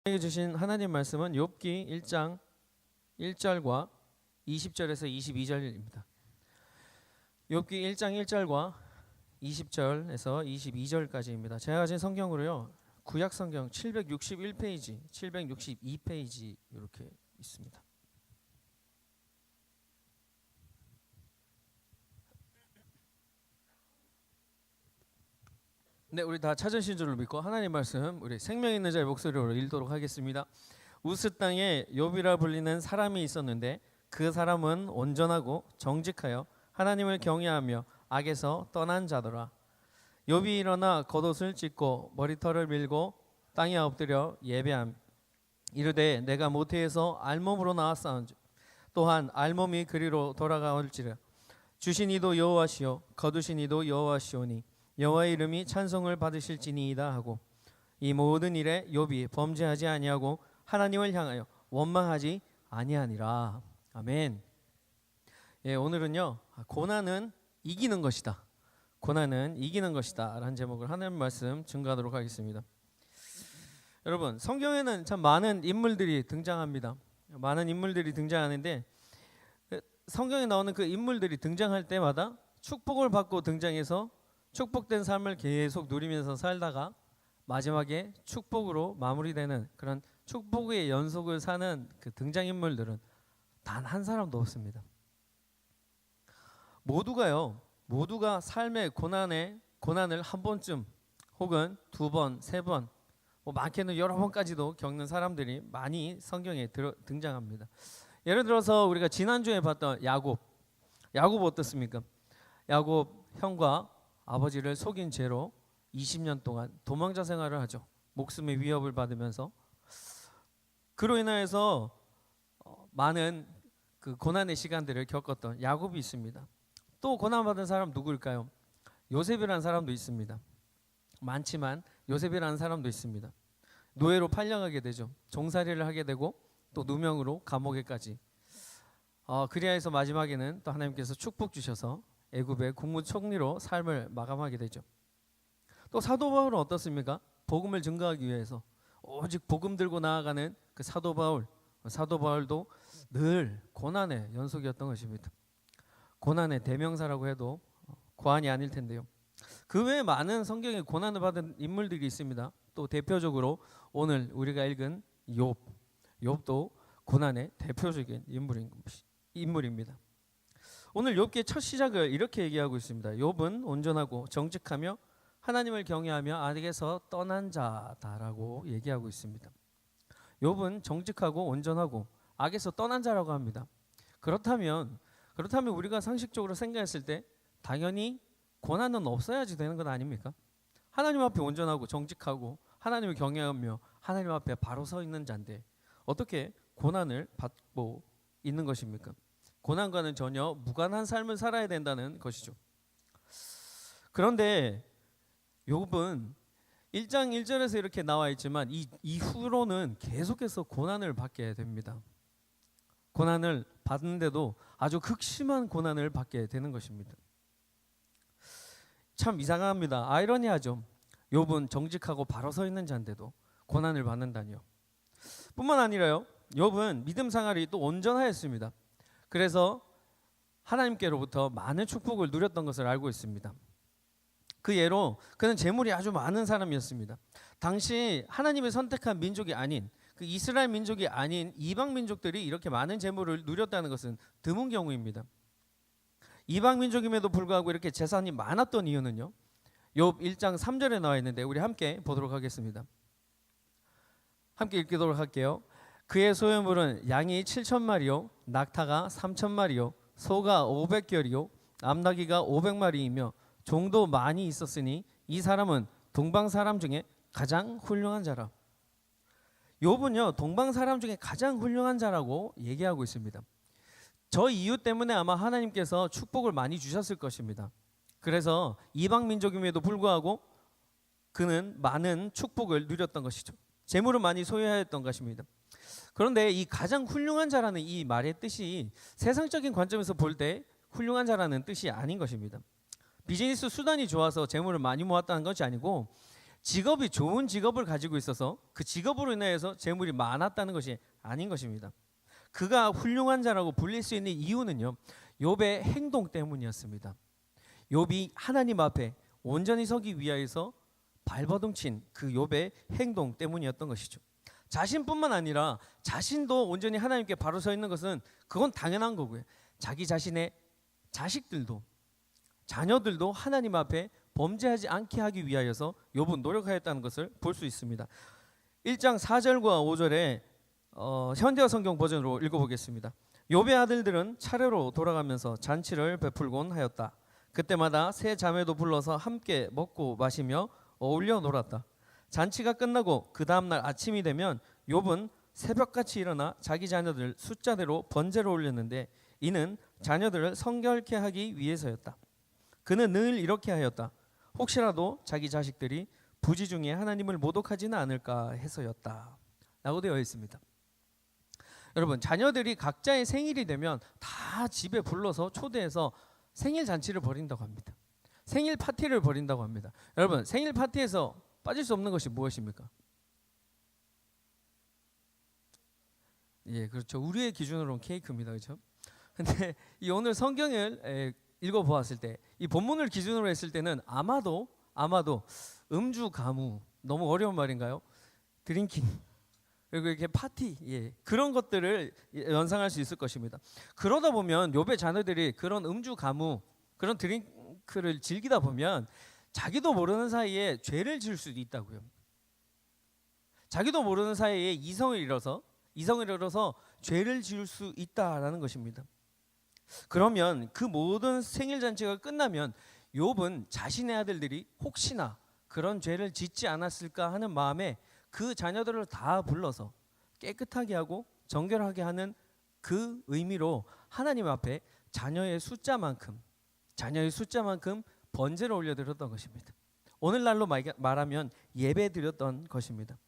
우리에게 주신 하나님 말씀은 욥기 1장 1절과 20절에서 22절입니다. 욥기 1장 1절과 20절에서 22절까지입니다. 제가 가진 성경으로요. 구약 성경 761페이지, 762페이지 이렇게 있습니다. 네, 우리 다 찾으신 줄을 믿고 하나님 말씀 우리 생명 있는 자의 목소리로 읽도록 하겠습니다. 우스 땅에 욥이라 불리는 사람이 있었는데 그 사람은 온전하고 정직하여 하나님을 경외하며 악에서 떠난 자더라. 욥이 일어나 겉옷을 찢고 머리털을 밀고 땅에 엎드려 예배함. 이르되 내가 모태에서 알몸으로 나왔사온즉 또한 알몸이 그리로 돌아가올지라. 주신 이도 여호와시요 거두신 이도 여호와시오니 여호와의 이름이 찬송을 받으실지니이다 하고 이 모든 일에 욥이 범죄하지 아니하고 하나님을 향하여 원망하지 아니하니라. 아멘. 예, 오늘은요 고난은 이기는 것이다. 고난은 이기는 것이다 라는 제목을 하나님 말씀 증거하도록 하겠습니다. 여러분, 성경에는 참 많은 인물들이 등장합니다. 많은 인물들이 등장하는데 성경에 나오는 그 인물들이 등장할 때마다 축복을 받고 등장해서 축복된 삶을 계속 누리면서 살다가 마지막에 축복으로 마무리되는 그런 축복의 연속을 사는 그 등장인물들은 단 한 사람도 없습니다. 모두가 삶의 고난을 한 번쯤 혹은 두 번, 세 번, 많게는 여러 번까지도 겪는 사람들이 많이 성경에 등장합니다. 예를 들어서 우리가 지난주에 봤던 야곱 어떻습니까? 야곱 형과 아버지를 속인 죄로 20년 동안 도망자 생활을 하죠. 목숨의 위협을 받으면서 그로 인하여서 많은 그 고난의 시간들을 겪었던 야곱이 있습니다. 또 고난받은 사람 누구일까요? 요셉이라는 사람도 있습니다. 많지만 요셉이라는 사람도 있습니다. 노예로 팔려가게 되죠. 종살이를 하게 되고 또 누명으로 감옥에까지. 그리하여서 마지막에는 또 하나님께서 축복 주셔서 애굽의 국무총리로 삶을 마감하게 되죠. 또 사도 바울은 어떻습니까? 복음을 증거하기 위해서 오직 복음 들고 나아가는 그 사도 바울도 늘 고난의 연속이었던 것입니다. 고난의 대명사라고 해도 과언이 아닐 텐데요. 그 외에 많은 성경에 고난을 받은 인물들이 있습니다. 또 대표적으로 오늘 우리가 읽은 욥도 고난의 대표적인 인물입니다. 오늘 욥기의 첫 시작을 이렇게 얘기하고 있습니다. 욥은 온전하고 정직하며 하나님을 경외하며 악에서 떠난 자다라고 얘기하고 있습니다. 욥은 정직하고 온전하고 악에서 떠난 자라고 합니다. 그렇다면 우리가 상식적으로 생각했을 때 당연히 고난은 없어야지 되는 것 아닙니까? 하나님 앞에 온전하고 정직하고 하나님을 경외하며 하나님 앞에 바로 서 있는 자인데 어떻게 고난을 받고 있는 것입니까? 고난과는 전혀 무관한 삶을 살아야 된다는 것이죠. 그런데 욥은 1장 1절에서 이렇게 나와 있지만 이 이후로는 계속해서 고난을 받게 됩니다. 고난을 받는데도 아주 극심한 고난을 받게 되는 것입니다. 참 이상합니다. 아이러니하죠. 욥은 정직하고 바로 서 있는 자인데도 고난을 받는다니요. 뿐만 아니라요, 욥은 믿음 생활이 또 온전하였습니다. 그래서 하나님께로부터 많은 축복을 누렸던 것을 알고 있습니다. 그 예로 그는 재물이 아주 많은 사람이었습니다. 당시 하나님이 선택한 민족이 아닌 그 이스라엘 민족이 아닌 이방 민족들이 이렇게 많은 재물을 누렸다는 것은 드문 경우입니다. 이방 민족임에도 불구하고 이렇게 재산이 많았던 이유는요. 욥 1장 3절에 나와 있는데 우리 함께 보도록 하겠습니다. 함께 읽도록 할게요. 그의 소유물은 양이 7,000마리요 낙타가 3,000마리요 소가 500결이요 암나귀가 500마리이며 종도 많이 있었으니 이 사람은 동방 사람 중에 가장 훌륭한 자라. 욥은요 동방 사람 중에 가장 훌륭한 자라고 얘기하고 있습니다. 저 이유 때문에 아마 하나님께서 축복을 많이 주셨을 것입니다. 그래서 이방 민족임에도 불구하고 그는 많은 축복을 누렸던 것이죠. 재물을 많이 소유하였던 것입니다. 그런데 이 가장 훌륭한 자라는 이 말의 뜻이 세상적인 관점에서 볼 때 훌륭한 자라는 뜻이 아닌 것입니다. 비즈니스 수단이 좋아서 재물을 많이 모았다는 것이 아니고 직업이 좋은 직업을 가지고 있어서 그 직업으로 인해서 재물이 많았다는 것이 아닌 것입니다. 그가 훌륭한 자라고 불릴 수 있는 이유는요, 욥의 행동 때문이었습니다. 욥이 하나님 앞에 온전히 서기 위하여서 발버둥친 그 욥의 행동 때문이었던 것이죠. 자신뿐만 아니라 자신도 온전히 하나님께 바로 서 있는 것은 그건 당연한 거고요. 자기 자신의 자식들도, 자녀들도 하나님 앞에 범죄하지 않게 하기 위하여서 욥은 노력하였다는 것을 볼 수 있습니다. 1장 4절과 5절에 현대어 성경 버전으로 읽어보겠습니다. 욥의 아들들은 차례로 돌아가면서 잔치를 베풀곤 하였다. 그때마다 세 자매도 불러서 함께 먹고 마시며 어울려 놀았다. 잔치가 끝나고 그 다음날 아침이 되면 욥은 새벽같이 일어나 자기 자녀들 숫자대로 번제를 올렸는데 이는 자녀들을 성결케 하기 위해서였다. 그는 늘 이렇게 하였다. 혹시라도 자기 자식들이 부지 중에 하나님을 모독하지는 않을까 해서였다 라고 되어 있습니다. 여러분, 자녀들이 각자의 생일이 되면 다 집에 불러서 초대해서 생일 잔치를 벌인다고 합니다. 생일 파티를 벌인다고 합니다. 여러분, 생일 파티에서 빠질 수 없는 것이 무엇입니까? 예, 그렇죠. 우리의 기준으로는 케이크입니다. 그렇죠? 근데 이 오늘 성경을 읽어보았을 때, 이 본문을 기준으로 했을 때는 아마도 음주 가무, 너무 어려운 말인가요? 드링킹, 그리고 이렇게 파티, 예, 그런 것들을 연상할 수 있을 것입니다. 그러다 보면 욥의 자녀들이 그런 음주 가무, 그런 드링크를 즐기다 보면 자기도 모르는 사이에 죄를 지을 수도 있다고요. 자기도 모르는 사이에 이성을 잃어서 죄를 지을 수 있다라는 것입니다. 그러면 그 모든 생일 잔치가 끝나면 욥은 자신의 아들들이 혹시나 그런 죄를 짓지 않았을까 하는 마음에 그 자녀들을 다 불러서 깨끗하게 하고 정결하게 하는 그 의미로 하나님 앞에 자녀의 숫자만큼 번제를 올려드렸던 것입니다. 오늘날로 말하면 예배 드렸던 것입니다.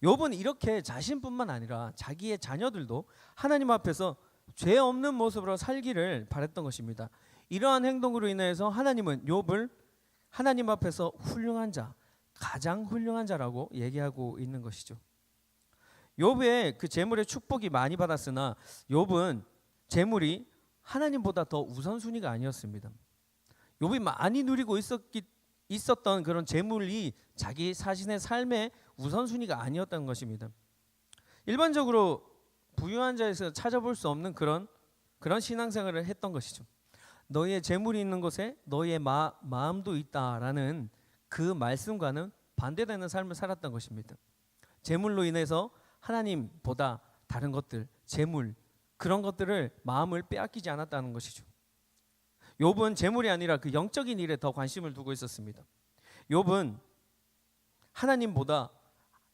욥은 이렇게 자신뿐만 아니라 자기의 자녀들도 하나님 앞에서 죄 없는 모습으로 살기를 바랬던 것입니다. 이러한 행동으로 인해서 하나님은 욥을 하나님 앞에서 훌륭한 자, 가장 훌륭한 자라고 얘기하고 있는 것이죠. 욥의 그 재물의 축복이 많이 받았으나 욥은 재물이 하나님보다 더 우선순위가 아니었습니다. 욥이 많이 누리고 있었던 그런 재물이 자기 자신의 삶의 우선순위가 아니었던 것입니다. 일반적으로 부유한 자에서 찾아볼 수 없는 그런 신앙생활을 했던 것이죠. 너희의 재물이 있는 곳에 너희의 마음도 있다라는 그 말씀과는 반대되는 삶을 살았던 것입니다. 재물로 인해서 하나님보다 다른 것들, 재물, 그런 것들을 마음을 빼앗기지 않았다는 것이죠. 욥은 재물이 아니라 그 영적인 일에 더 관심을 두고 있었습니다. 욥은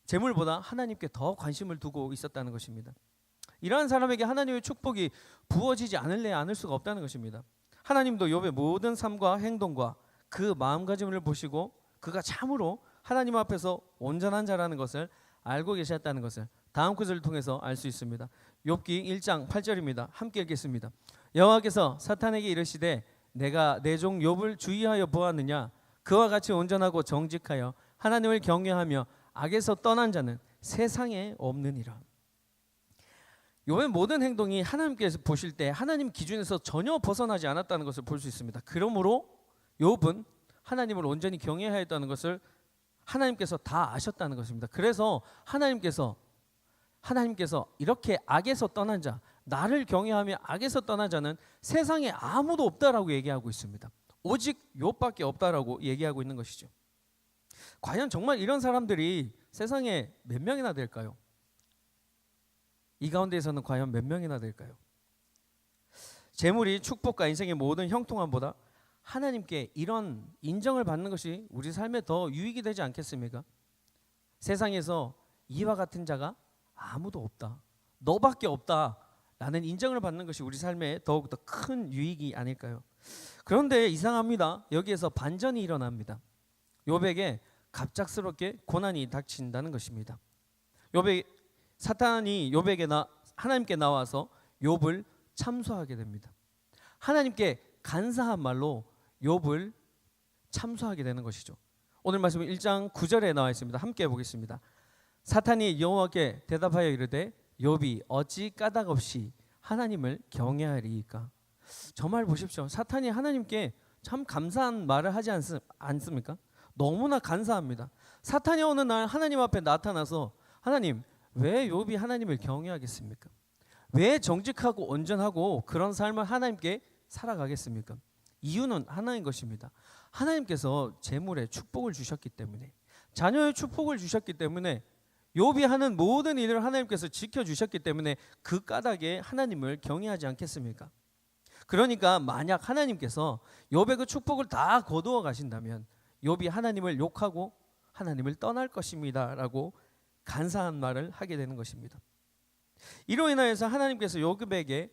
재물보다 하나님께 더 관심을 두고 있었다는 것입니다. 이러한 사람에게 하나님의 축복이 부어지지 않을 수가 없다는 것입니다. 하나님도 욥의 모든 삶과 행동과 그 마음가짐을 보시고 그가 참으로 하나님 앞에서 온전한 자라는 것을 알고 계셨다는 것을 다음 구절을 통해서 알 수 있습니다. 욥기 1장 8절입니다. 함께 읽겠습니다. 여호와께서 사탄에게 이르시되 내가 내 종 욥을 주의하여 보았느냐? 그와 같이 온전하고 정직하여 하나님을 경외하며 악에서 떠난 자는 세상에 없느니라. 욥의 모든 행동이 하나님께서 보실 때 하나님 기준에서 전혀 벗어나지 않았다는 것을 볼 수 있습니다. 그러므로 욥은 하나님을 온전히 경외하였다는 것을 하나님께서 다 아셨다는 것입니다. 그래서 하나님께서 이렇게 악에서 떠난 자, 나를 경외하며 악에서 떠난 자는 세상에 아무도 없다라고 얘기하고 있습니다. 오직 욥밖에 없다라고 얘기하고 있는 것이죠. 과연 정말 이런 사람들이 세상에 몇 명이나 될까요? 이 가운데에서는 과연 몇 명이나 될까요? 재물이 축복과 인생의 모든 형통함보다 하나님께 이런 인정을 받는 것이 우리 삶에 더 유익이 되지 않겠습니까? 세상에서 이와 같은 자가 아무도 없다, 너밖에 없다 라는 인정을 받는 것이 우리 삶에 더욱더 큰 유익이 아닐까요? 그런데 이상합니다. 여기에서 반전이 일어납니다. 욥에게 갑작스럽게 고난이 닥친다는 것입니다. 사탄이 하나님께 나와서 욥을 참소하게 됩니다. 하나님께 간사한 말로 욥을 참소하게 되는 것이죠. 오늘 말씀은 1장 9절에 나와 있습니다. 함께 보겠습니다. 사탄이 여호와께 대답하여 이르되 욥이 어찌 까닭 없이 하나님을 경외하리이까. 저 말 보십시오. 사탄이 하나님께 참 감사한 말을 하지 않습니까? 너무나 간사합니다. 사탄이 어느 날 하나님 앞에 나타나서 하나님, 왜 욥이 하나님을 경외하겠습니까? 왜 정직하고 온전하고 그런 삶을 하나님께 살아가겠습니까? 이유는 하나인 것입니다. 하나님께서 재물에 축복을 주셨기 때문에, 자녀의 축복을 주셨기 때문에, 욥이 하는 모든 일을 하나님께서 지켜주셨기 때문에 그 까닭에 하나님을 경외하지 않겠습니까? 그러니까 만약 하나님께서 욥의 그 축복을 다 거두어 가신다면 욥이 하나님을 욕하고 하나님을 떠날 것입니다 라고 간사한 말을 하게 되는 것입니다. 이로 인하여서 하나님께서 욥에게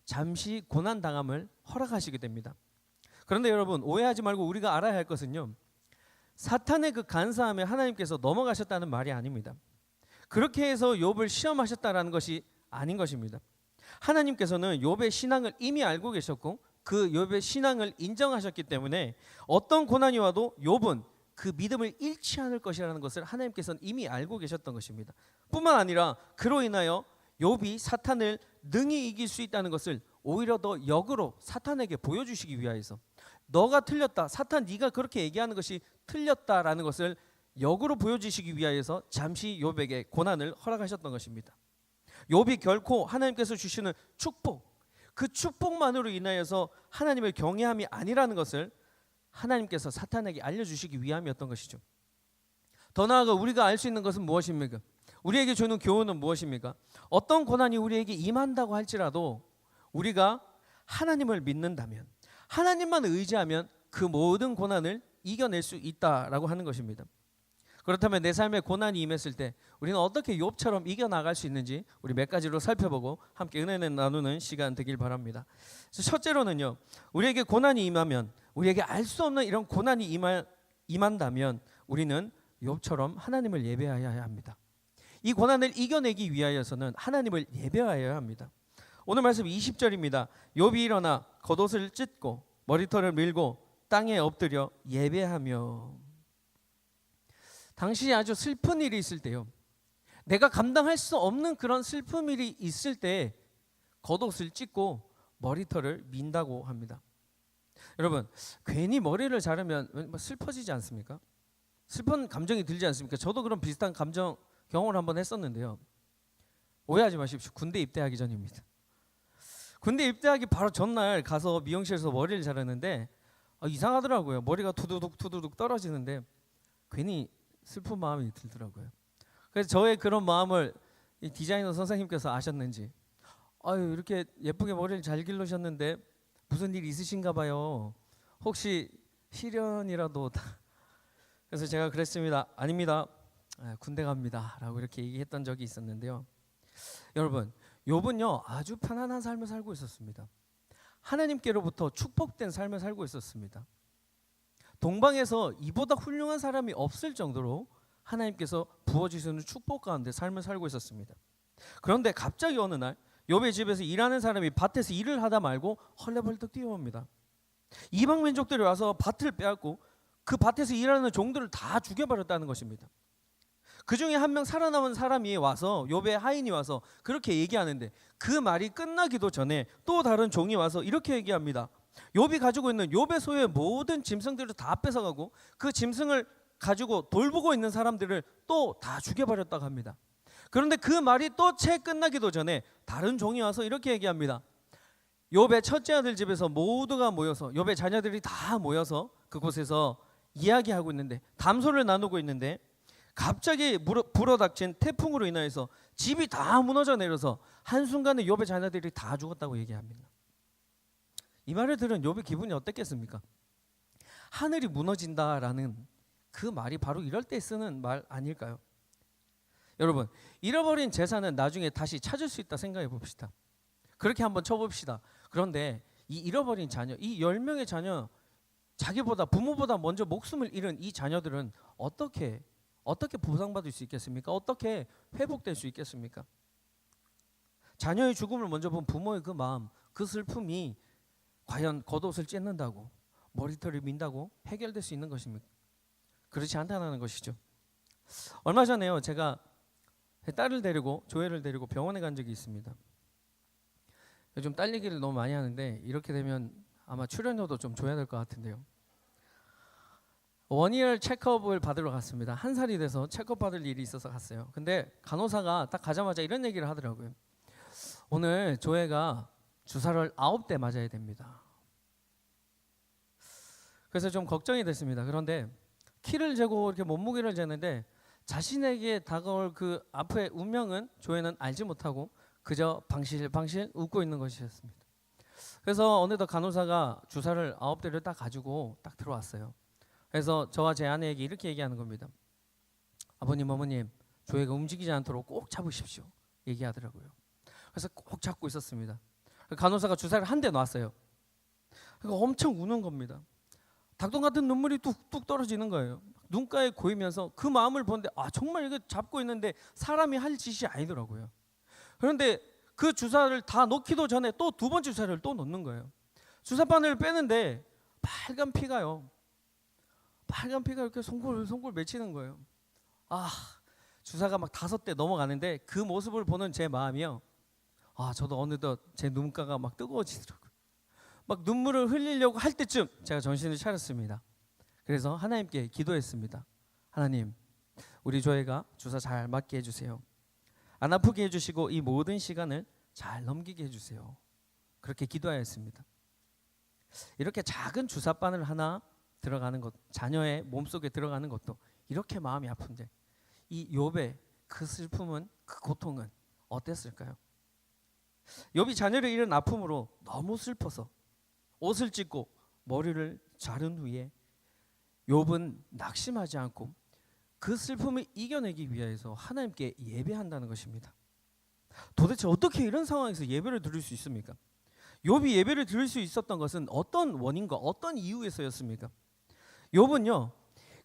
잠시 고난당함을 허락하시게 됩니다. 그런데 여러분, 오해하지 말고 우리가 알아야 할 것은요, 사탄의 그 간사함에 하나님께서 넘어가셨다는 말이 아닙니다. 그렇게 해서 욥을 시험하셨다라는 것이 아닌 것입니다. 하나님께서는 욥의 신앙을 이미 알고 계셨고 그 욥의 신앙을 인정하셨기 때문에 어떤 고난이 와도 욥은 그 믿음을 잃지 않을 것이라는 것을 하나님께서는 이미 알고 계셨던 것입니다. 뿐만 아니라 그로 인하여 욥이 사탄을 능히 이길 수 있다는 것을 오히려 더 역으로 사탄에게 보여주시기 위하여서, 너가 틀렸다, 사탄 네가 그렇게 얘기하는 것이 틀렸다라는 것을 역으로 보여주시기 위하여서 잠시 욥에게 고난을 허락하셨던 것입니다. 욥이 결코 하나님께서 주시는 축복, 그 축복만으로 인하여서 하나님을 경외함이 아니라는 것을 하나님께서 사탄에게 알려주시기 위함이었던 것이죠. 더 나아가 우리가 알 수 있는 것은 무엇입니까? 우리에게 주는 교훈은 무엇입니까? 어떤 고난이 우리에게 임한다고 할지라도 우리가 하나님을 믿는다면, 하나님만 의지하면 그 모든 고난을 이겨낼 수 있다라고 하는 것입니다. 그렇다면 내 삶에 고난이 임했을 때 우리는 어떻게 욥처럼 이겨나갈 수 있는지 우리 몇 가지로 살펴보고 함께 은혜를 나누는 시간 되길 바랍니다. 첫째로는요, 우리에게 고난이 임하면, 우리에게 알 수 없는 이런 고난이 임한다면 우리는 욥처럼 하나님을 예배하여야 합니다. 이 고난을 이겨내기 위하여서는 하나님을 예배하여야 합니다. 오늘 말씀 20절입니다. 욥이 일어나 겉옷을 찢고 머리털을 밀고 땅에 엎드려 예배하며. 당시 아주 슬픈 일이 있을 때요, 내가 감당할 수 없는 그런 슬픈 일이 있을 때 겉옷을 찢고 머리털을 민다고 합니다. 여러분, 괜히 머리를 자르면 슬퍼지지 않습니까? 슬픈 감정이 들지 않습니까? 저도 그런 비슷한 감정 경험을 한번 했었는데요. 오해하지 마십시오. 군대 입대하기 전입니다. 군대 입대하기 바로 전날 가서 미용실에서 머리를 자르는데 이상하더라고요. 머리가 투두둑 떨어지는데 괜히 슬픈 마음이 들더라고요. 그래서 저의 그런 마음을 이 디자이너 선생님께서 아셨는지, 아유, 이렇게 예쁘게 머리를 잘 기르셨는데 무슨 일 있으신가 봐요. 혹시 시련이라도. 그래서 제가 그랬습니다. 아닙니다. 군대 갑니다 라고 이렇게 얘기했던 적이 있었는데요. 여러분, 욥은요 아주 편안한 삶을 살고 있었습니다. 하나님께로부터 축복된 삶을 살고 있었습니다. 동방에서 이보다 훌륭한 사람이 없을 정도로 하나님께서 부어주시는 축복 가운데 삶을 살고 있었습니다. 그런데 갑자기 어느 날 욥의 집에서 일하는 사람이 밭에서 일을 하다 말고 헐레벌떡 뛰어옵니다. 이방 민족들이 와서 밭을 빼앗고 그 밭에서 일하는 종들을 다 죽여버렸다는 것입니다. 그 중에 한 명 살아남은 사람이 와서, 욥의 하인이 와서 그렇게 얘기하는데 그 말이 끝나기도 전에 또 다른 종이 와서 이렇게 얘기합니다. 욥이 가지고 있는 욥의 소유의 모든 짐승들을 다 뺏어가고 그 짐승을 가지고 돌보고 있는 사람들을 또 다 죽여버렸다고 합니다. 그런데 그 말이 또 채 끝나기도 전에 다른 종이 와서 이렇게 얘기합니다. 욥의 첫째 아들 집에서 모두가 모여서, 욥의 자녀들이 다 모여서 그곳에서 이야기하고 있는데, 담소를 나누고 있는데 갑자기 불어닥친 태풍으로 인하여서 집이 다 무너져 내려서 한순간에 욥의 자녀들이 다 죽었다고 얘기합니다. 이 말을 들은 욥의 기분이 어땠겠습니까? 하늘이 무너진다라는 그 말이 바로 이럴 때 쓰는 말 아닐까요? 여러분, 잃어버린 재산은 나중에 다시 찾을 수 있다 생각해 봅시다. 그렇게 한번 쳐봅시다. 그런데 이 잃어버린 자녀, 이 10명의 자녀, 자기보다, 부모보다 먼저 목숨을 잃은 이 자녀들은 어떻게 보상받을 수 있겠습니까? 어떻게 회복될 수 있겠습니까? 자녀의 죽음을 먼저 본 부모의 그 마음, 그 슬픔이 과연 겉옷을 찢는다고, 머리털을 민다고 해결될 수 있는 것입니까? 그렇지 않다는 것이죠. 얼마 전에요, 제가 딸을 데리고 조회를 데리고 병원에 간 적이 있습니다. 요즘 딸 얘기를 너무 많이 하는데 이렇게 되면 아마 출연료도 좀 줘야 될 것 같은데요. 원이얼 체크업을 받으러 갔습니다. 1살이 돼서 체크업 받을 일이 있어서 갔어요. 근데 간호사가 딱 가자마자 이런 얘기를 하더라고요. 오늘 조회가 주사를 9대 맞아야 됩니다. 그래서 좀 걱정이 됐습니다. 그런데 키를 재고 이렇게 몸무게를 재는데 자신에게 다가올 그 앞의 운명은 조회는 알지 못하고 그저 방실방실 웃고 있는 것이었습니다. 그래서 어느덧 간호사가 주사를 9대를 딱 가지고 딱 들어왔어요. 그래서 저와 제 아내에게 이렇게 얘기하는 겁니다. 아버님, 어머님, 조회가 움직이지 않도록 꼭 잡으십시오. 얘기하더라고요. 그래서 꼭 잡고 있었습니다. 간호사가 주사를 한 대 놨어요. 그러니까 엄청 우는 겁니다. 닭똥 같은 눈물이 뚝뚝 떨어지는 거예요. 눈가에 고이면서 그 마음을 보는데 정말 이거 잡고 있는데 사람이 할 짓이 아니더라고요. 그런데 그 주사를 다 놓기도 전에 또 2번째 주사를 또 놓는 거예요. 주사바늘을 빼는데 빨간 피가요. 빨간 피가 이렇게 송골송골 맺히는 거예요. 주사가 막 5대 넘어가는데 그 모습을 보는 제 마음이요. 저도 어느덧 제 눈가가 막 뜨거워지더라고요. 막 눈물을 흘리려고 할 때쯤 제가 정신을 차렸습니다. 그래서 하나님께 기도했습니다. 하나님, 우리 조회가 주사 잘 맞게 해주세요. 안 아프게 해주시고 이 모든 시간을 잘 넘기게 해주세요. 그렇게 기도하였습니다. 이렇게 작은 주사바늘 하나 들어가는 것, 자녀의 몸속에 들어가는 것도 이렇게 마음이 아픈데 이 욥의 그 슬픔은, 그 고통은 어땠을까요? 욥이 자녀를 잃은 아픔으로 너무 슬퍼서 옷을 찢고 머리를 자른 후에 욥은 낙심하지 않고 그 슬픔을 이겨내기 위해서 하나님께 예배한다는 것입니다. 도대체 어떻게 이런 상황에서 예배를 드릴 수 있습니까? 욥이 예배를 드릴 수 있었던 것은 어떤 원인과 어떤 이유에서였습니까? 욥은요,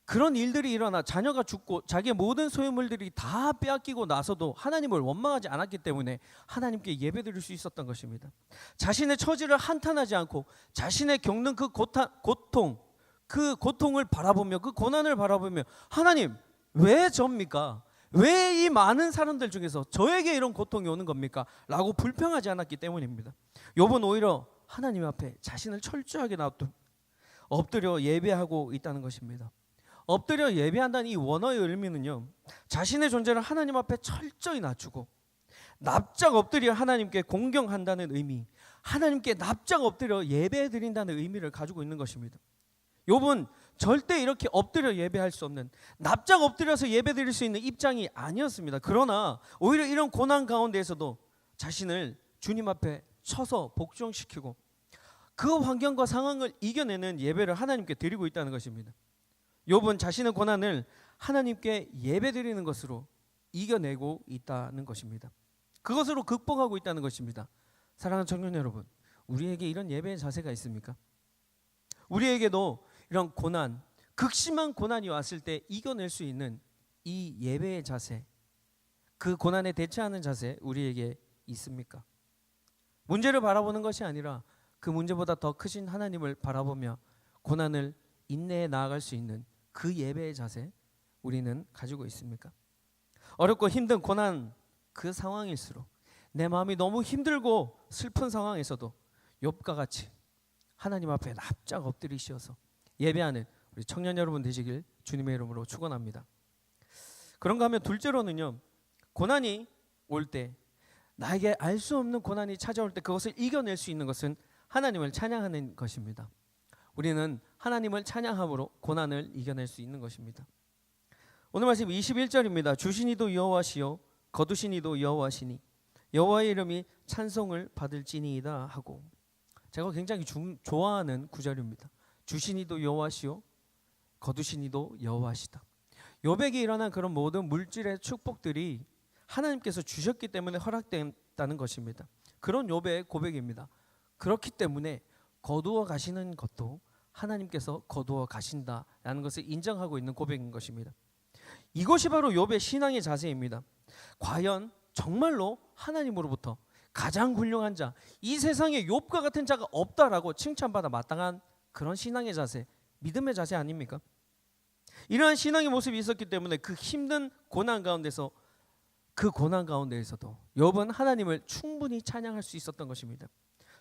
그런 일들이 일어나 자녀가 죽고 자기의 모든 소유물들이 다 빼앗기고 나서도 하나님을 원망하지 않았기 때문에 하나님께 예배드릴 수 있었던 것입니다. 자신의 처지를 한탄하지 않고 자신의 겪는 그 고통, 그 고통을 바라보며, 그 고난을 바라보며, 하나님 왜 접니까? 왜 이 많은 사람들 중에서 저에게 이런 고통이 오는 겁니까? 라고 불평하지 않았기 때문입니다. 욥은 오히려 하나님 앞에 자신을 철저하게 엎드려 예배하고 있다는 것입니다. 엎드려 예배한다는 이 원어의 의미는요, 자신의 존재를 하나님 앞에 철저히 낮추고 납작 엎드려 하나님께 공경한다는 의미, 하나님께 납작 엎드려 예배해 드린다는 의미를 가지고 있는 것입니다. 욥은 절대 이렇게 엎드려 예배할 수 없는, 납작 엎드려서 예배 드릴 수 있는 입장이 아니었습니다. 그러나 오히려 이런 고난 가운데에서도 자신을 주님 앞에 쳐서 복종시키고 그 환경과 상황을 이겨내는 예배를 하나님께 드리고 있다는 것입니다. 욥은 자신의 고난을 하나님께 예배 드리는 것으로 이겨내고 있다는 것입니다. 그것으로 극복하고 있다는 것입니다. 사랑하는 청년 여러분, 우리에게 이런 예배의 자세가 있습니까? 우리에게도 이런 고난, 극심한 고난이 왔을 때 이겨낼 수 있는 이 예배의 자세, 그 고난에 대처하는 자세 우리에게 있습니까? 문제를 바라보는 것이 아니라 그 문제보다 더 크신 하나님을 바라보며 고난을 인내해 나아갈 수 있는 그 예배의 자세 우리는 가지고 있습니까? 어렵고 힘든 고난 그 상황일수록 내 마음이 너무 힘들고 슬픈 상황에서도 욥과 같이 하나님 앞에 납작 엎드리시어서 예배하는 우리 청년 여러분 되시길 주님의 이름으로 축원합니다. 그런가 하면 둘째로는요, 고난이 올 때, 나에게 알 수 없는 고난이 찾아올 때 그것을 이겨낼 수 있는 것은 하나님을 찬양하는 것입니다. 우리는 하나님을 찬양함으로 고난을 이겨낼 수 있는 것입니다. 오늘 말씀 21절입니다. 주시니도 여호와시요 거두시니도 여호와시니 여호와의 이름이 찬송을 받을지니이다 하고, 제가 굉장히 좋아하는 구절입니다. 주시니도 여호와시요 거두시니도 여호와시다. 욥에게 일어난 그런 모든 물질의 축복들이 하나님께서 주셨기 때문에 허락됐다는 것입니다. 그런 욥의 고백입니다. 그렇기 때문에 거두어 가시는 것도 하나님께서 거두어 가신다라는 것을 인정하고 있는 고백인 것입니다. 이것이 바로 욥의 신앙의 자세입니다. 과연 정말로 하나님으로부터 가장 훌륭한 자, 이 세상에 욥과 같은 자가 없다라고 칭찬받아 마땅한 그런 신앙의 자세, 믿음의 자세 아닙니까? 이러한 신앙의 모습이 있었기 때문에 그 힘든 고난 가운데서 그 고난 가운데에서도 욥은 하나님을 충분히 찬양할 수 있었던 것입니다.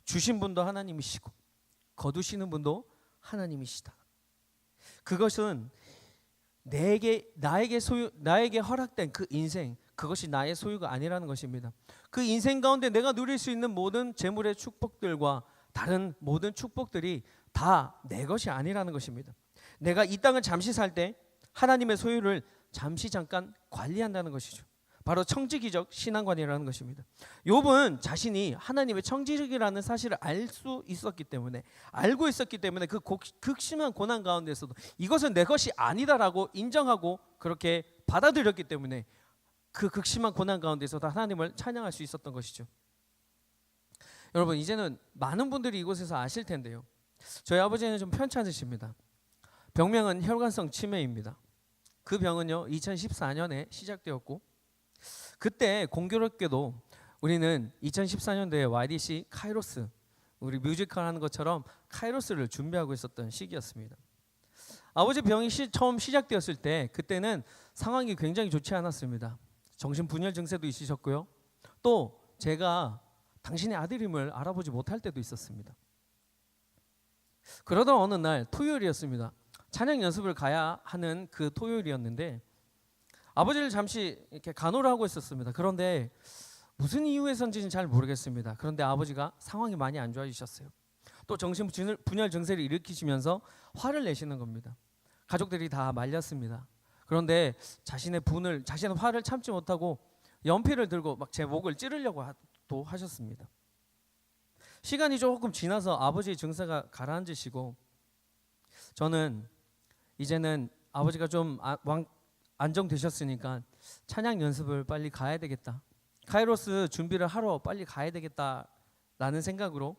주신 분도 하나님이시고 거두시는 분도 하나님이시다. 그것은 나에게 허락된 그 인생, 그것이 나의 소유가 아니라는 것입니다. 그 인생 가운데 내가 누릴 수 있는 모든 재물의 축복들과 다른 모든 축복들이 다 내 것이 아니라는 것입니다. 내가 이 땅을 잠시 살 때 하나님의 소유를 잠시 잠깐 관리한다는 것이죠. 바로 청지기적 신앙관이라는 것입니다. 욥은 자신이 하나님의 청지기라는 사실을 알고 있었기 때문에 그 극심한 고난 가운데서도 이것은 내 것이 아니다라고 인정하고 그렇게 받아들였기 때문에 그 극심한 고난 가운데서도 하나님을 찬양할 수 있었던 것이죠. 여러분, 이제는 많은 분들이 이곳에서 아실 텐데요, 저희 아버지는 좀 편찮으십니다. 병명은 혈관성 치매입니다. 그 병은요 2014년에 시작되었고, 그때 공교롭게도 우리는 2014년도에 YDC 카이로스, 우리 뮤지컬 하는 것처럼 카이로스를 준비하고 있었던 시기였습니다. 아버지 병이 처음 시작되었을 때 그때는 상황이 굉장히 좋지 않았습니다. 정신분열 증세도 있으셨고요, 또 제가 당신의 아들임을 알아보지 못할 때도 있었습니다. 그러던 어느 날 토요일이었습니다. 찬양 연습을 가야 하는 그 토요일이었는데 아버지를 잠시 이렇게 간호를 하고 있었습니다. 그런데 무슨 이유에서인지는 잘 모르겠습니다. 그런데 아버지가 상황이 많이 안 좋아지셨어요. 또 정신분열 증세를 일으키시면서 화를 내시는 겁니다. 가족들이 다 말렸습니다. 그런데 자신의 화를 참지 못하고 연필을 들고 막 제 목을 찌르려고 또 하셨습니다. 시간이 조금 지나서 아버지의 증세가 가라앉으시고, 저는 이제는 아버지가 좀 안정되셨으니까 찬양 연습을 빨리 가야 되겠다, 카이로스 준비를 하러 빨리 가야 되겠다라는 생각으로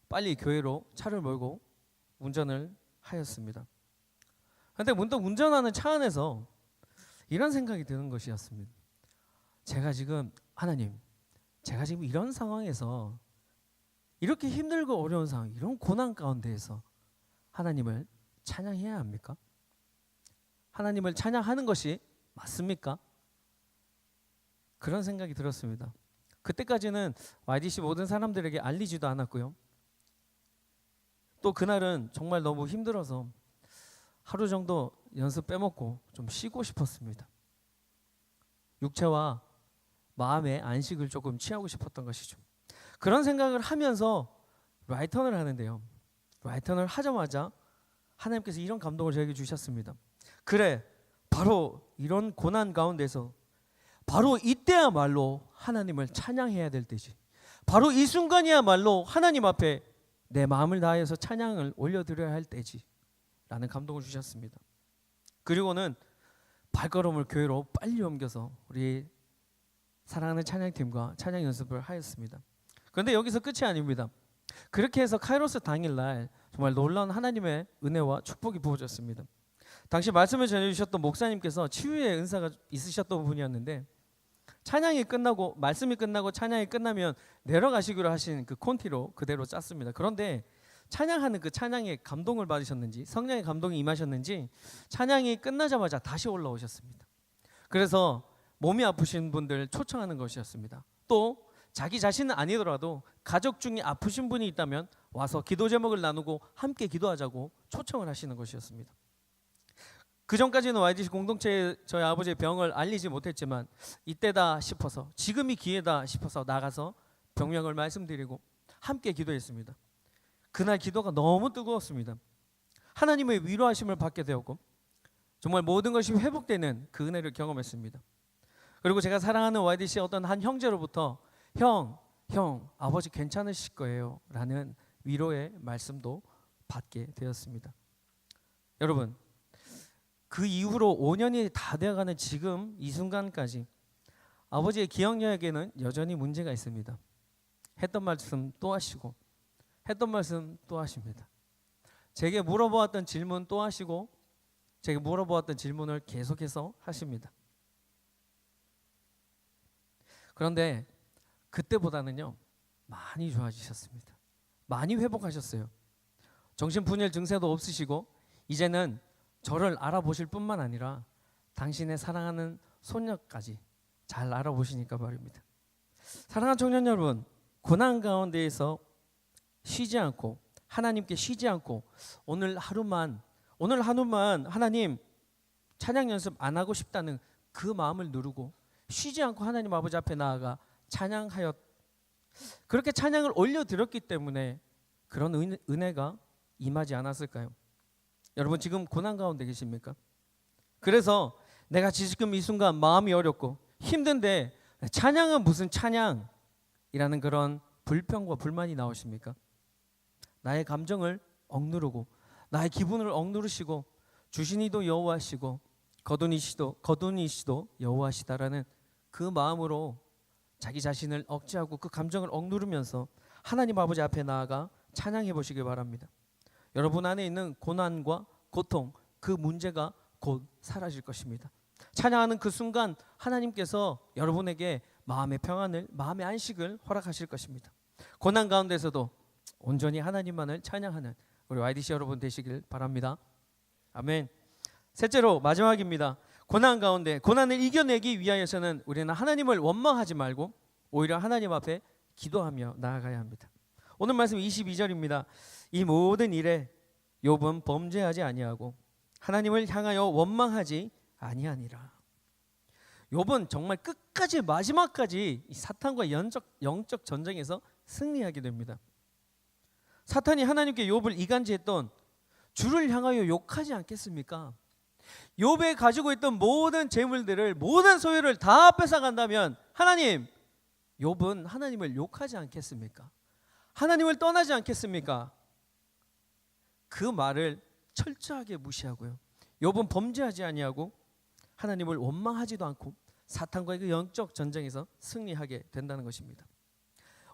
빨리 교회로 차를 몰고 운전을 하였습니다. 그런데 문득 운전하는 차 안에서 이런 생각이 드는 것이었습니다. 하나님, 제가 지금 이런 상황에서, 이렇게 힘들고 어려운 상황, 이런 고난 가운데에서 하나님을 찬양해야 합니까? 하나님을 찬양하는 것이 맞습니까? 그런 생각이 들었습니다. 그때까지는 YDC 모든 사람들에게 알리지도 않았고요, 또 그날은 정말 너무 힘들어서 하루 정도 연습 빼먹고 좀 쉬고 싶었습니다. 육체와 마음의 안식을 조금 취하고 싶었던 것이죠. 그런 생각을 하면서 라이턴을 하는데요, 라이턴을 하자마자 하나님께서 이런 감동을 저에게 주셨습니다. 그래, 바로 이런 고난 가운데서 바로 이때야말로 하나님을 찬양해야 될 때지, 바로 이 순간이야말로 하나님 앞에 내 마음을 다해서 찬양을 올려드려야 할 때지 라는 감동을 주셨습니다. 그리고는 발걸음을 교회로 빨리 옮겨서 우리 사랑하는 찬양팀과 찬양 연습을 하였습니다. 그런데 여기서 끝이 아닙니다. 그렇게 해서 카이로스 당일날 정말 놀라운 하나님의 은혜와 축복이 부어졌습니다. 당시 말씀을 전해주셨던 목사님께서 치유의 은사가 있으셨던 분이었는데, 찬양이 끝나고 말씀이 끝나고 찬양이 끝나면 내려가시기로 하신 그 콘티로 그대로 짰습니다. 그런데 찬양하는 그 찬양에 감동을 받으셨는지, 성령의 감동이 임하셨는지 찬양이 끝나자마자 다시 올라오셨습니다. 그래서 몸이 아프신 분들 초청하는 것이었습니다. 또 자기 자신은 아니더라도 가족 중에 아프신 분이 있다면 와서 기도 제목을 나누고 함께 기도하자고 초청을 하시는 것이었습니다. 그 전까지는 YDC 공동체에 저희 아버지의 병을 알리지 못했지만 이때다 싶어서, 지금이 기회다 싶어서 나가서 병명을 말씀드리고 함께 기도했습니다. 그날 기도가 너무 뜨거웠습니다. 하나님의 위로하심을 받게 되었고 정말 모든 것이 회복되는 그 은혜를 경험했습니다. 그리고 제가 사랑하는 YDC의 어떤 한 형제로부터 형, 아버지 괜찮으실 거예요 라는 위로의 말씀도 받게 되었습니다. 여러분, 그 이후로 5년이 다 되어가는 지금 이 순간까지 아버지의 기억력에는 여전히 문제가 있습니다. 했던 말씀 또 하시고 했던 말씀 또 하십니다. 제게 물어보았던 질문 또 하시고 제게 물어보았던 질문을 계속해서 하십니다. 그런데 그때보다는요 많이 좋아지셨습니다. 많이 회복하셨어요. 정신분열 증세도 없으시고 이제는 저를 알아보실 뿐만 아니라 당신의 사랑하는 손녀까지 잘 알아보시니까 말입니다. 사랑하는 청년 여러분, 고난 가운데에서 쉬지 않고 하나님께 쉬지 않고 오늘 하루만 하나님 찬양 연습 안 하고 싶다는 그 마음을 누르고 쉬지 않고 하나님 아버지 앞에 나아가 찬양하였, 그렇게 찬양을 올려드렸기 때문에 그런 은혜가 임하지 않았을까요? 여러분 지금 고난 가운데 계십니까? 그래서 내가 지금 이 순간 마음이 어렵고 힘든데 찬양은 무슨 찬양이라는 그런 불평과 불만이 나오십니까? 나의 감정을 억누르고 나의 기분을 억누르시고 주신 이도 여호와시고 거두니시도 여호와시다라는 그 마음으로 자기 자신을 억제하고 그 감정을 억누르면서 하나님 아버지 앞에 나아가 찬양해 보시길 바랍니다. 여러분 안에 있는 고난과 고통, 그 문제가 곧 사라질 것입니다. 찬양하는 그 순간 하나님께서 여러분에게 마음의 평안을, 마음의 안식을 허락하실 것입니다. 고난 가운데서도 온전히 하나님만을 찬양하는 우리 YDC 여러분 되시길 바랍니다. 아멘. 셋째로 마지막입니다. 고난 가운데 고난을 이겨내기 위하여서는 우리는 하나님을 원망하지 말고 오히려 하나님 앞에 기도하며 나아가야 합니다. 오늘 말씀 22절입니다. 이 모든 일에 욥은 범죄하지 아니하고 하나님을 향하여 원망하지 아니하니라. 욥은 정말 끝까지 마지막까지 이 사탄과 영적 전쟁에서 승리하게 됩니다. 사탄이 하나님께 욥을 이간질했던 주를 향하여 욕하지 않겠습니까? 욥이 가지고 있던 모든 재물들을, 모든 소유를 다 뺏어간다면 하나님, 욥은 하나님을 욕하지 않겠습니까? 하나님을 떠나지 않겠습니까? 그 말을 철저하게 무시하고요. 욥은 범죄하지 아니하고 하나님을 원망하지도 않고 사탄과의 그 영적 전쟁에서 승리하게 된다는 것입니다.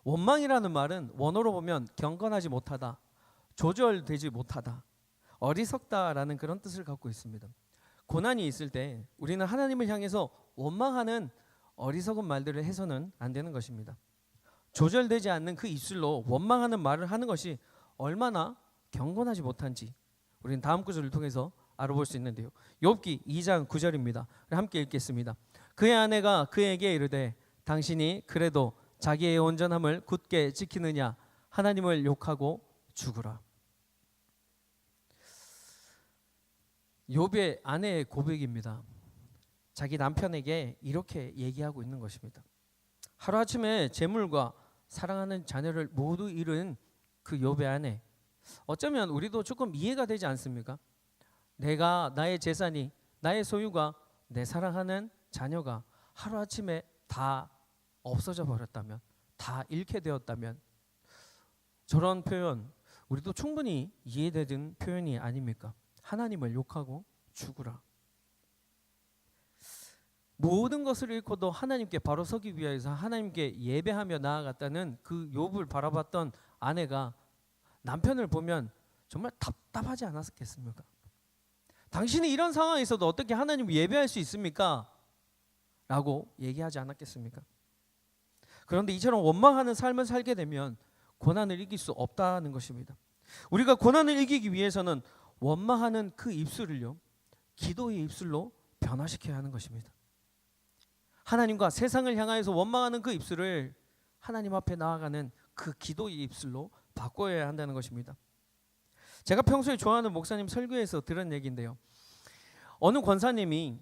원망이라는 말은 원어로 보면 경건하지 못하다, 조절되지 못하다, 어리석다라는 그런 뜻을 갖고 있습니다. 고난이 있을 때 우리는 하나님을 향해서 원망하는 어리석은 말들을 해서는 안 되는 것입니다. 조절되지 않는 그 입술로 원망하는 말을 하는 것이 얼마나 경건하지 못한지 우리는 다음 구절을 통해서 알아볼 수 있는데요. 욥기 2장 9절입니다. 함께 읽겠습니다. 그의 아내가 그에게 이르되 당신이 그래도 자기의 온전함을 굳게 지키느냐 하나님을 욕하고 죽으라. 욥의 아내의 고백입니다. 자기 남편에게 이렇게 얘기하고 있는 것입니다. 하루아침에 재물과 사랑하는 자녀를 모두 잃은 그 욥의 아내, 어쩌면 우리도 조금 이해가 되지 않습니까? 나의 재산이, 나의 소유가, 내 사랑하는 자녀가 하루아침에 다 없어져 버렸다면, 다 잃게 되었다면, 저런 표현 우리도 충분히 이해되는 표현이 아닙니까? 하나님을 욕하고 죽으라. 모든 것을 잃고도 하나님께 바로 서기 위하여서 하나님께 예배하며 나아갔다는 그 욥을 바라봤던 아내가 남편을 보면 정말 답답하지 않았겠습니까? 당신이 이런 상황에 있어도 어떻게 하나님을 예배할 수 있습니까? 라고 얘기하지 않았겠습니까? 그런데 이처럼 원망하는 삶을 살게 되면 고난을 이길 수 없다는 것입니다. 우리가 고난을 이기기 위해서는 원망하는 그 입술을요, 기도의 입술로 변화시켜야 하는 것입니다. 하나님과 세상을 향하여서 원망하는 그 입술을 하나님 앞에 나아가는 그 기도의 입술로 바꿔야 한다는 것입니다. 제가 평소에 좋아하는 목사님 설교에서 들은 얘기인데요. 어느 권사님이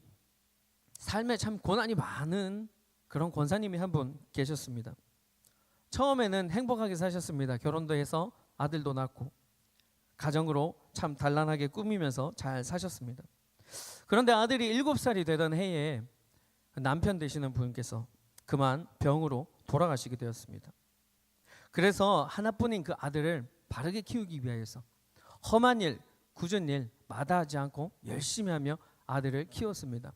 삶에 참 고난이 많은 그런 권사님이 한 분 계셨습니다. 처음에는 행복하게 사셨습니다. 결혼도 해서 아들도 낳고 가정으로 참 단란하게 꾸미면서 잘 사셨습니다. 그런데 아들이 7살이 되던 해에 남편 되시는 분께서 그만 병으로 돌아가시게 되었습니다. 그래서 하나뿐인 그 아들을 바르게 키우기 위하여서 험한 일, 굳은 일 마다하지 않고 열심히 하며 아들을 키웠습니다.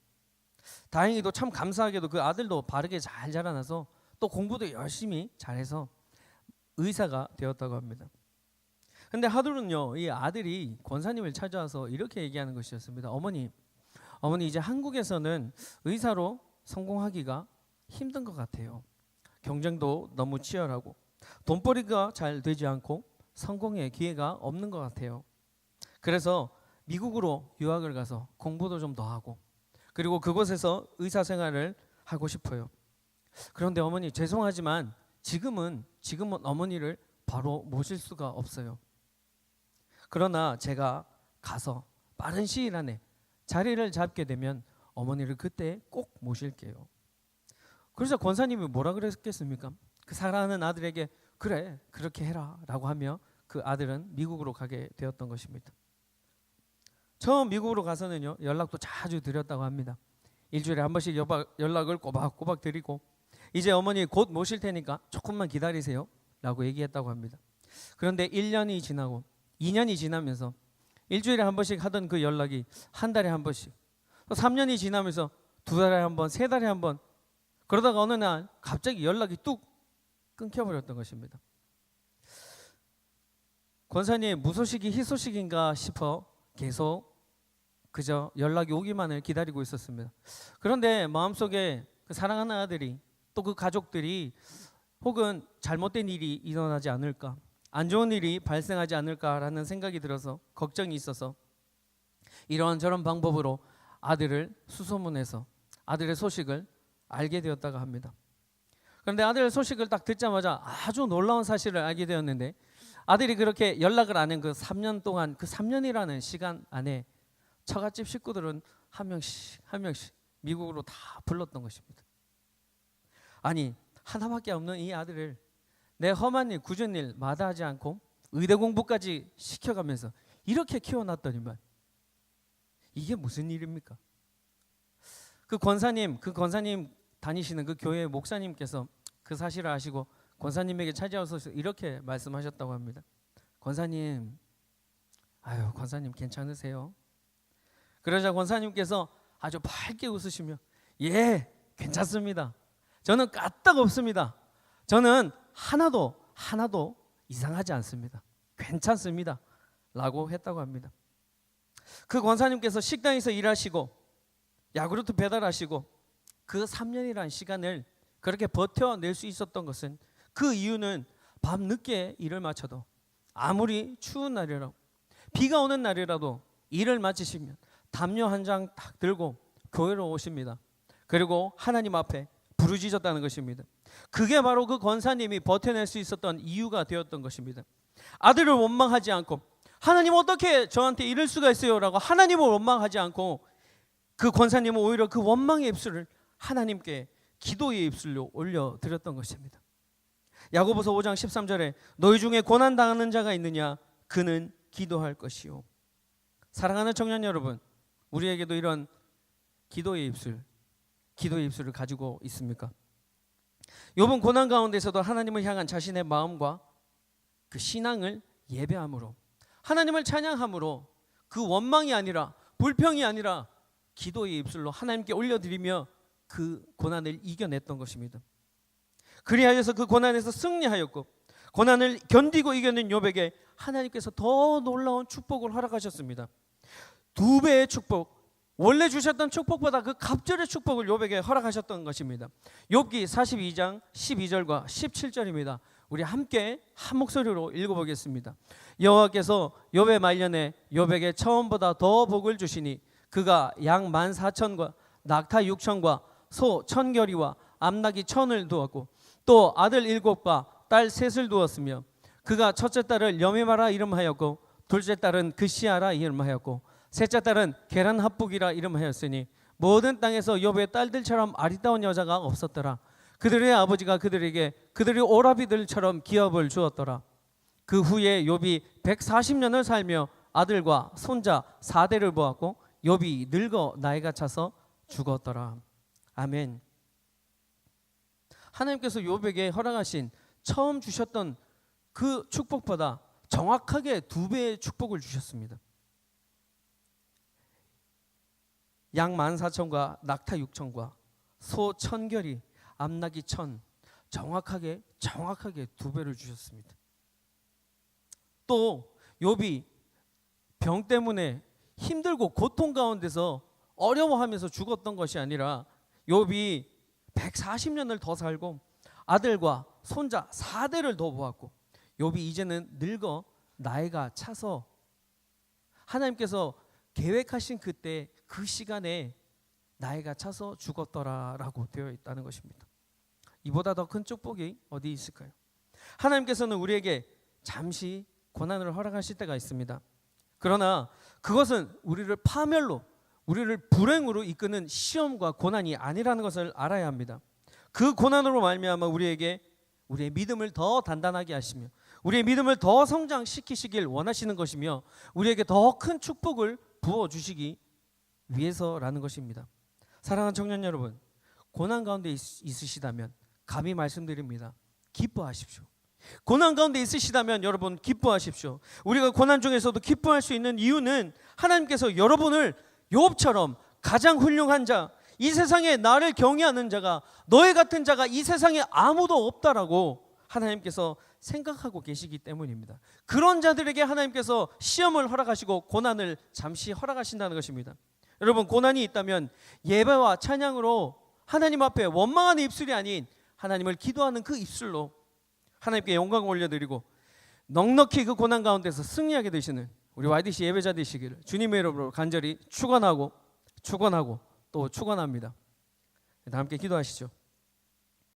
다행히도 참 감사하게도 그 아들도 바르게 잘 자라나서 또 공부도 열심히 잘해서 의사가 되었다고 합니다. 근데 하루는요, 이 아들이 권사님을 찾아와서 이렇게 얘기하는 것이었습니다. 어머니 이제 한국에서는 의사로 성공하기가 힘든 것 같아요. 경쟁도 너무 치열하고 돈벌이가 잘 되지 않고 성공의 기회가 없는 것 같아요. 그래서 미국으로 유학을 가서 공부도 좀 더 하고 그리고 그곳에서 의사 생활을 하고 싶어요. 그런데 어머니 죄송하지만 지금은 어머니를 바로 모실 수가 없어요. 그러나 제가 가서 빠른 시일 안에 자리를 잡게 되면 어머니를 그때 꼭 모실게요. 그래서 권사님이 뭐라 그랬겠습니까? 그 사랑하는 아들에게 그래 그렇게 해라 라고 하며 그 아들은 미국으로 가게 되었던 것입니다. 처음 미국으로 가서는요 연락도 자주 드렸다고 합니다. 일주일에 한 번씩 연락을 꼬박꼬박 드리고 이제 어머니 곧 모실 테니까 조금만 기다리세요 라고 얘기했다고 합니다. 그런데 1년이 지나고 2년이 지나면서 일주일에 한 번씩 하던 그 연락이 한 달에 한 번씩, 또 3년이 지나면서 2달에 한 번, 3달에 한 번, 그러다가 어느 날 갑자기 연락이 뚝 끊겨버렸던 것입니다. 권사님 무소식이 희소식인가 싶어 계속 그저 연락이 오기만을 기다리고 있었습니다. 그런데 마음속에 그 사랑하는 아들이 또 그 가족들이 혹은 잘못된 일이 일어나지 않을까, 안 좋은 일이 발생하지 않을까라는 생각이 들어서 걱정이 있어서 이런저런 방법으로 아들을 수소문해서 아들의 소식을 알게 되었다고 합니다. 그런데 아들의 소식을 딱 듣자마자 아주 놀라운 사실을 알게 되었는데 아들이 그렇게 연락을 안 한 그 3년 동안, 그 3년이라는 시간 안에 처갓집 식구들은 한 명씩 미국으로 다 불렀던 것입니다. 아니 하나밖에 없는 이 아들을 내 험한 일, 굳은 일 마다하지 않고 의대 공부까지 시켜가면서 이렇게 키워놨더니만 이게 무슨 일입니까? 그 권사님 다니시는 그 교회 목사님께서 그 사실을 아시고 권사님에게 찾아와서 이렇게 말씀하셨다고 합니다. 권사님, 권사님 괜찮으세요? 그러자 권사님께서 아주 밝게 웃으시며 예, 괜찮습니다. 저는 까딱 없습니다. 저는 하나도 이상하지 않습니다. 괜찮습니다. 라고 했다고 합니다. 그 권사님께서 식당에서 일하시고 야구르트 배달하시고 그 3년이라는 시간을 그렇게 버텨낼 수 있었던 것은 그 이유는 밤늦게 일을 마쳐도 아무리 추운 날이라도 비가 오는 날이라도 일을 마치시면 담요 한 장 딱 들고 교회로 오십니다. 그리고 하나님 앞에 부르짖었다는 것입니다. 그게 바로 그 권사님이 버텨낼 수 있었던 이유가 되었던 것입니다. 아들을 원망하지 않고 하나님 어떻게 저한테 이럴 수가 있어요? 라고 하나님을 원망하지 않고 그 권사님은 오히려 그 원망의 입술을 하나님께 기도의 입술로 올려드렸던 것입니다. 야고보서 5장 13절에 너희 중에 고난당하는 자가 있느냐? 그는 기도할 것이요. 사랑하는 청년 여러분, 우리에게도 이런 기도의 입술을 가지고 있습니까? 욥은 고난 가운데서도 하나님을 향한 자신의 마음과 그 신앙을 예배함으로 하나님을 찬양함으로 그 원망이 아니라 불평이 아니라 기도의 입술로 하나님께 올려드리며 그 고난을 이겨냈던 것입니다. 그리하여서 그 고난에서 승리하였고 고난을 견디고 이겨낸 욥에게 하나님께서 더 놀라운 축복을 허락하셨습니다. 2배의 축복, 원래 주셨던 축복보다 그 갑절의 축복을 욥에게 허락하셨던 것입니다. 욥기 42장 12절과 17절입니다. 우리 함께 한 목소리로 읽어보겠습니다. 여호와께서 욥의 말년에 욥에게 처음보다 더 복을 주시니 그가 양 14,000과 낙타 6,000과 소 1,000결이와 암낙이 1,000을 두었고 또 아들 7과 딸 3을 두었으며 그가 첫째 딸을 여미마라 이름하였고 둘째 딸은 그시아라 이름하였고 셋째 딸은 게란 합북이라 이름하였으니 모든 땅에서 욥의 딸들처럼 아리따운 여자가 없었더라. 그들의 아버지가 그들에게 그들의 오라비들처럼 기업을 주었더라. 그 후에 욥이 140년을 살며 아들과 손자 4대를 보았고 욥이 늙어 나이가 차서 죽었더라. 아멘. 하나님께서 욥에게 허락하신 처음 주셨던 그 축복보다 정확하게 2배의 축복을 주셨습니다. 양 14,000과 낙타 6,000과 소 1,000결이 암낙이 1,000 정확하게 2배를 주셨습니다. 또 욥이 병 때문에 힘들고 고통 가운데서 어려워하면서 죽었던 것이 아니라 욥이 140년을 더 살고 아들과 손자 4대를 더 보았고 욥이 이제는 늙어 나이가 차서 하나님께서 계획하신 그때 그 시간에 나이가 차서 죽었더라라고 되어 있다는 것입니다. 이보다 더 큰 축복이 어디 있을까요? 하나님께서는 우리에게 잠시 고난을 허락하실 때가 있습니다. 그러나 그것은 우리를 파멸로, 우리를 불행으로 이끄는 시험과 고난이 아니라는 것을 알아야 합니다. 그 고난으로 말미암아 우리에게 우리의 믿음을 더 단단하게 하시며 우리의 믿음을 더 성장시키시길 원하시는 것이며 우리에게 더 큰 축복을 부어주시기 위해서라는 것입니다. 사랑하는 청년 여러분, 고난 가운데 있으시다면 감히 말씀드립니다. 기뻐하십시오. 고난 가운데 있으시다면 여러분 기뻐하십시오. 우리가 고난 중에서도 기뻐할 수 있는 이유는 하나님께서 여러분을 욥처럼 가장 훌륭한 자, 이 세상에 나를 경외하는 자가, 너희 같은 자가 이 세상에 아무도 없다라고 하나님께서 생각하고 계시기 때문입니다. 그런 자들에게 하나님께서 시험을 허락하시고 고난을 잠시 허락하신다는 것입니다. 여러분, 고난이 있다면 예배와 찬양으로 하나님 앞에 원망하는 입술이 아닌 하나님을 기도하는 그 입술로 하나님께 영광을 올려드리고 넉넉히 그 고난 가운데서 승리하게 되시는 우리 YDC 예배자 되시기를 주님의 이름으로 간절히 축원하고 또 축원합니다. 함께 기도하시죠.